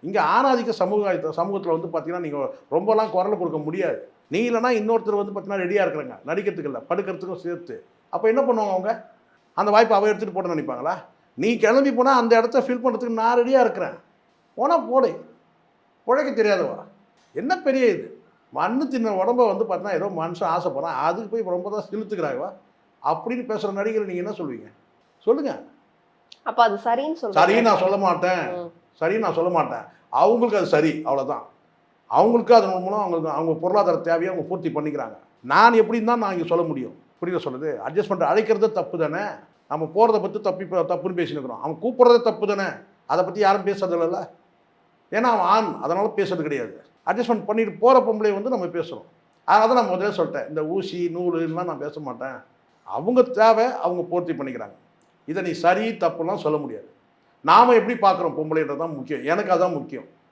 இங்கே ஆணாதிக்க சமூகத்தில் வந்து பார்த்தீங்கன்னா நீங்கள் ரொம்பலாம் குரல் கொடுக்க முடியாது. நீ இல்லைனா இன்னொருத்தர் வந்து பார்த்தீங்கன்னா ரெடியாக இருக்கிறாங்க, நடிக்கிறதுக்கு இல்லை படுக்கிறதுக்கும் சேர்த்து. அப்போ என்ன பண்ணுவாங்க அவங்க? அந்த வாய்ப்பை அவள் எடுத்துகிட்டு போட்டு நினைப்பாங்களா? நீ கிளம்பி போனால் அந்த இடத்த ஃபில் பண்ணுறதுக்கு நான் ரெடியாக இருக்கிறேன், போனால் போடு, பிழைக்க தெரியாதவா என்ன பெரிய இது? மண்ணு தின்ன உடம்ப வந்து பார்த்தீங்கன்னா ஏதோ மனுஷன் ஆசைப்படுறான், அதுக்கு போய் ரொம்ப தான் செலுத்துக்கிறாய்வா அப்படின்னு பேசுகிற நடிகரை நீங்கள் என்ன சொல்லுவீங்க? சொல்லுங்கள். அப்போ அது சரின்னு சொல்லுங்க. சரின்னு நான் சொல்ல மாட்டேன், சரின்னு நான் சொல்ல மாட்டேன். அவங்களுக்கு அது சரி, அவ்வளோதான். அவங்களுக்கு அதன் மூலம் அவங்க பொருளாதார தேவையை அவங்க பூர்த்தி பண்ணிக்கிறாங்க. நான் எப்படின்னு தான் நான் இங்கே சொல்ல முடியும். புரியுதா சொல்லுது? அட்ஜஸ்ட்மெண்ட் அழைக்கிறது தப்பு தானே. நம்ம போகிறத பற்றி தப்புன்னு பேசினுக்கிறோம். அவன் கூப்பிட்றதே தப்பு தானே. அதை பற்றி யாரும் பேசுறது இல்லைல்ல. ஏன்னா அவன் ஆண், அதனால் பேசுறது கிடையாது. அட்ஜஸ்ட்மெண்ட் பண்ணிட்டு போகிற பொம்பளை வந்து நம்ம பேசுகிறோம். அதனால தான் நான் முதல்ல சொல்லிட்டேன், இந்த ஊசி நூல் இதெல்லாம் நான் பேச மாட்டேன். அவங்க தேவை அவங்க பூர்த்தி பண்ணிக்கிறாங்க. இதை நீ சரி தப்புலாம் சொல்ல முடியாது. நாம் எப்படி பார்க்குறோம் பொம்பளைன்றது தான் முக்கியம். எனக்கு அதுதான் முக்கியம்.